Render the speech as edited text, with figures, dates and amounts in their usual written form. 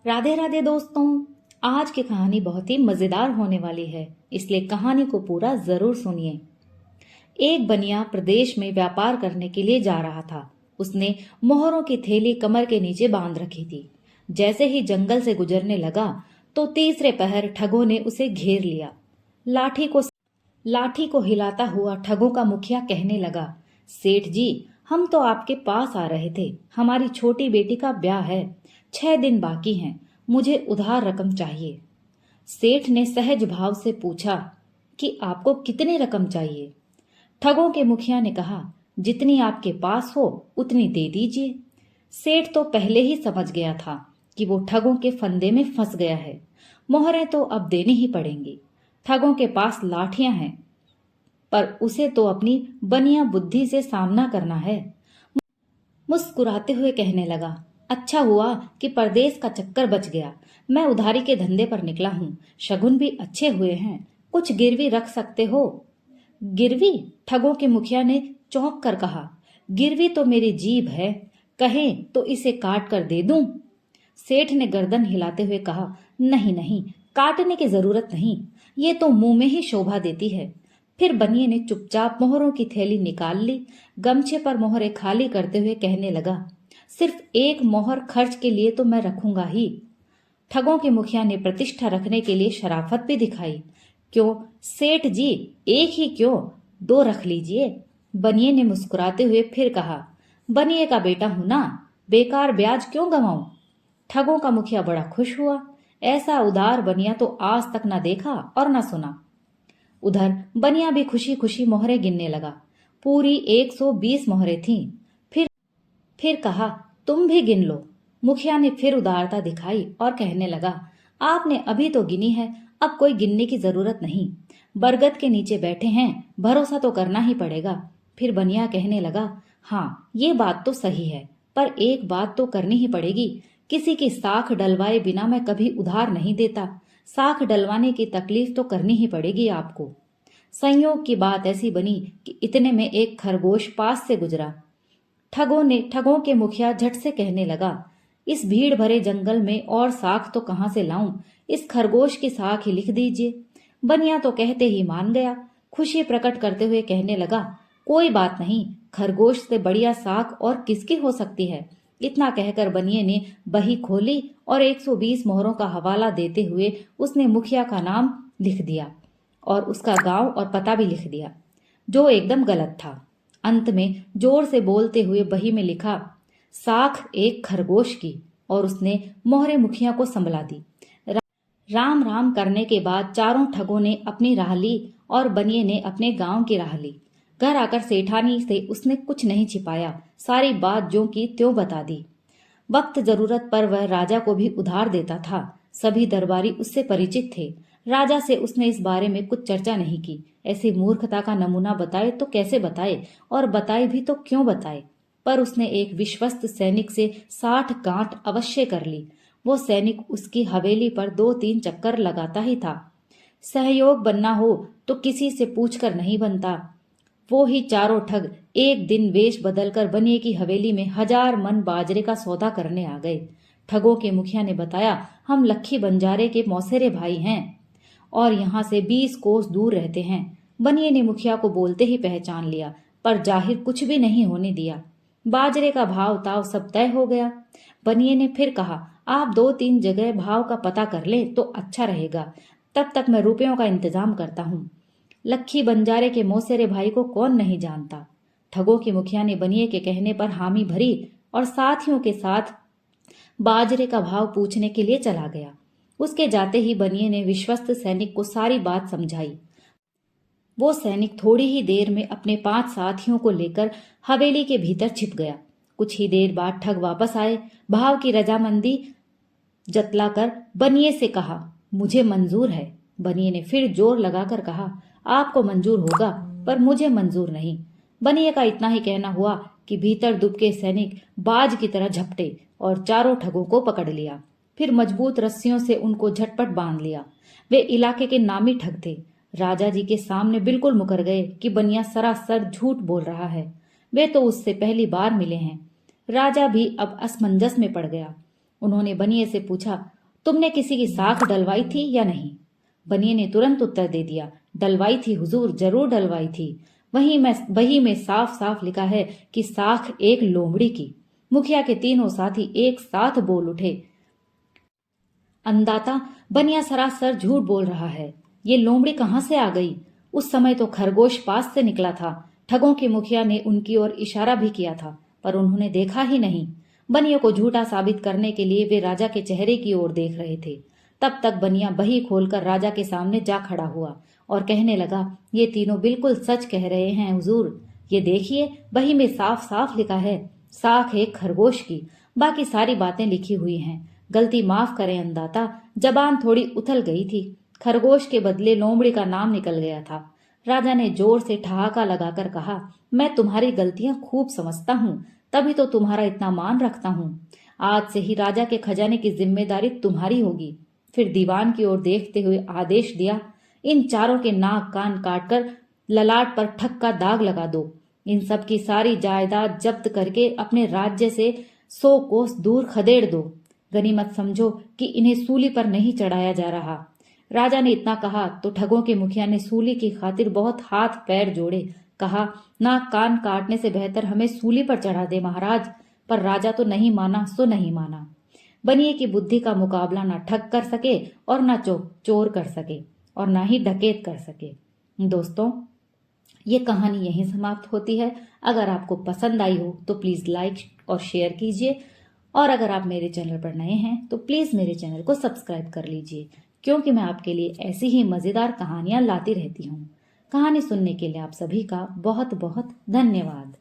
राधे राधे दोस्तों। आज की कहानी बहुत ही मजेदार होने वाली है, इसलिए कहानी को पूरा जरूर सुनिए। एक बनिया प्रदेश में व्यापार करने के लिए जा रहा था। उसने मोहरों की थैली कमर के नीचे बांध रखी थी। जैसे ही जंगल से गुजरने लगा तो तीसरे पहर ठगों ने उसे घेर लिया। लाठी को हिलाता हुआ ठगों का मुखिया कहने लगा, सेठ जी, हम तो आपके पास आ रहे थे। हमारी छोटी बेटी का ब्याह है, 6 दिन बाकी हैं। मुझे उधार रकम चाहिए। सेठ ने सहज भाव से पूछा कि आपको कितनी रकम चाहिए। ठगों के मुखिया ने कहा, जितनी आपके पास हो उतनी दे दीजिए। सेठ तो पहले ही समझ गया था कि वो ठगों के फंदे में फंस गया है। मोहरें तो अब देनी ही पड़ेंगी। ठगों के पास लाठियां हैं, पर उसे तो अपनी बनिया बुद्धि से सामना करना है। मुस्कुराते हुए कहने लगा, अच्छा हुआ कि परदेश का चक्कर बच गया। मैं उधारी के धंधे पर निकला हूँ। शगुन भी अच्छे हुए हैं। कुछ गिरवी रख सकते हो? गिरवी? ठगों के मुखिया ने चौंक कर कहा, गिरवी तो मेरी जीभ है, कहें तो इसे काट कर दे दूं? सेठ ने गर्दन हिलाते हुए कहा, नहीं नहीं, काटने की जरूरत नहीं, ये तो मुंह में ही शोभा देती है। फिर बनिए ने चुपचाप मोहरों की थैली निकाल ली। गमछे पर मोहरें खाली करते हुए कहने लगा, सिर्फ एक मोहर खर्च के लिए तो मैं रखूंगा ही। ठगों के मुखिया ने प्रतिष्ठा रखने के लिए शराफत भी दिखाई। क्यों सेठ जी, एक ही क्यों, 2 रख लीजिए। बनिए ने मुस्कुराते हुए फिर कहा, बनिए का बेटा हूं ना, बेकार ब्याज क्यों गंवाऊं। ठगों का मुखिया बड़ा खुश हुआ। ऐसा उदार बनिया तो आज तक न देखा और न सुना। उधर बनिया भी खुशी खुशी मोहरें गिनने लगा। पूरी 120 मोहरें थीं। फिर कहा, तुम भी गिन लो। मुखिया ने फिर उदारता दिखाई और कहने लगा, आपने अभी तो गिनी है, अब कोई गिनने की जरूरत नहीं। बरगद के नीचे बैठे हैं, भरोसा तो करना ही पड़ेगा। फिर बनिया कहने लगा, हाँ ये बात तो सही है, पर एक बात तो करनी ही पड़ेगी। किसी की साख डलवाए बिना मैं कभी उधार नहीं देता। साख डलवाने की तकलीफ तो करनी ही पड़ेगी आपको। संयोग की बात ऐसी बनी कि इतने में एक खरगोश पास से गुजरा। ठगों के मुखिया झट से कहने लगा, इस भीड़ भरे जंगल में और साख तो कहां से लाऊं, इस खरगोश की साख ही लिख दीजिए। बनिया तो कहते ही मान गया। खुशी प्रकट करते हुए कहने लगा, कोई बात नहीं, खरगोश से बढ़िया साख और किसकी हो सकती है। इतना कहकर बनिए ने बही खोली और 120 मोहरों का हवाला देते हुए उसने मुखिया का नाम लिख दिया और उसका गांव और पता भी लिख दिया, जो एकदम गलत था। अंत में जोर से बोलते हुए बही में लिखा, साख एक खरगोश की, और उसने मोहरे मुखिया को संभला दी। राम राम करने के बाद चारों ठगों ने अपनी राह ली और बनिए ने अपने गांव की राह ली। घर आकर सेठानी से उसने कुछ नहीं छिपाया, सारी बात ज्यों की त्यों बता दी। वक्त जरूरत पर वह राजा को भी उधार देता था। सभी दरबारी उससे परिचित थे। राजा से उसने इस बारे में कुछ चर्चा नहीं की। ऐसी मूर्खता का नमूना बताए तो कैसे बताए, और बताए भी तो क्यों बताए। पर उसने एक विश्वस्त सैनिक से 60 गांठ अवश्य कर ली। वो सैनिक उसकी हवेली पर 2-3 चक्कर लगाता ही था। सहयोग बनना हो तो किसी से पूछकर नहीं बनता। वो ही चारों ठग एक दिन वेश बदलकर बनिए की हवेली में 1000 मन बाजरे का सौदा करने आ गए। ठगों के मुखिया ने बताया, हम लक्खी बंजारे के मौसेरे भाई हैं और यहाँ से 20 कोस दूर रहते हैं। बनिए ने मुखिया को बोलते ही पहचान लिया, पर जाहिर कुछ भी नहीं होने दिया। बाजरे का भाव ताव सब तय हो गया। बनिए ने फिर कहा, आप 2-3 जगह भाव का पता कर ले तो अच्छा रहेगा, तब तक मैं रुपयों का इंतजाम करता हूँ। लक्खी बंजारे के मौसेरे भाई को कौन नहीं जानता। ठगों के मुखिया ने बनिए के कहने पर हामी भरी और साथियों के साथ बाजरे का भाव पूछने के लिए चला गया। उसके जाते ही बनिए ने विश्वस्त सैनिक को सारी बात समझाई। वो सैनिक थोड़ी ही देर में अपने 5 साथियों को लेकर हवेली के भीतर छिप गया। कुछ ही देर बाद ठग वापस आए। भाव की रजामंदी जतलाकर बनिए से कहा, मुझे मंजूर है। बनिए ने फिर जोर लगाकर कहा, आपको मंजूर होगा पर मुझे मंजूर नहीं। बनिए का इतना ही कहना हुआ कि भीतर दुबके सैनिक बाज की तरह झपटे और चारों ठगों को पकड़ लिया। फिर मजबूत रस्सियों से उनको झटपट बांध लिया। वे इलाके के नामी ठग थे। राजा जी के सामने बिल्कुल मुकर गए कि बनिया सरासर झूठ बोल रहा है। वे तो उससे पहली बार मिले हैं। राजा भी अब असमंजस में पड़ गया। उन्होंने बनिए से पूछा, तुमने किसी की साख डलवाई थी या नहीं? बनिए ने तुरंत उत्तर दे दिया, डलवाई थी हुजूर, जरूर डलवाई थी। वही में साफ साफ लिखा है कि साख एक लोमड़ी की। मुखिया के तीनों साथी एक साथ बोल उठे, अंदाता, बनिया सरासर झूठ बोल रहा है। ये लोमड़ी कहाँ से आ गई? उस समय तो खरगोश पास से निकला था। ठगों के मुखिया ने उनकी ओर इशारा भी किया था, पर उन्होंने देखा ही नहीं। बनिया को झूठा साबित करने के लिए वे राजा के चेहरे की ओर देख रहे थे। तब तक बनिया बही खोलकर राजा के सामने जा खड़ा हुआ और कहने लगा, ये तीनों बिल्कुल सच कह रहे हैं हुजूर। ये देखिए, बही में साफ साफ लिखा है, साख एक खरगोश की। बाकी सारी बातें लिखी हुई हैं। गलती माफ करें अंदाता, जबान थोड़ी उथल गई थी। खरगोश के बदले लोमड़ी का नाम निकल गया था। राजा ने जोर से ठहाका लगाकर कहा, मैं तुम्हारी गलतियां खूब समझता हूँ, तभी तो तुम्हारा इतना मान रखता हूँ। आज से ही राजा के खजाने की जिम्मेदारी तुम्हारी होगी। फिर दीवान की ओर देखते हुए आदेश दिया, इन चारों के नाक कान काटकर ललाट पर ठग का दाग लगा दो। इन सब की सारी जायदाद जब्त करके अपने राज्य से 100 कोस दूर खदेड़ दो। गनीमत समझो कि इन्हें सूली पर नहीं चढ़ाया जा रहा। राजा ने इतना कहा तो ठगों के मुखिया ने सूली की खातिर बहुत हाथ पैर जोड़े। कहा, नाक कान काटने से बेहतर हमें सूली पर चढ़ा दे महाराज। पर राजा तो नहीं माना सो नहीं माना। बनिए की बुद्धि का मुकाबला ना ठग कर सके और ना चोर कर सके और ना ही डकैत कर सके। दोस्तों, ये कहानी यहीं समाप्त होती है। अगर आपको पसंद आई हो तो प्लीज लाइक और शेयर कीजिए, और अगर आप मेरे चैनल पर नए हैं तो प्लीज मेरे चैनल को सब्सक्राइब कर लीजिए, क्योंकि मैं आपके लिए ऐसी ही मजेदार कहानियां लाती रहती हूँ। कहानी सुनने के लिए आप सभी का बहुत बहुत धन्यवाद।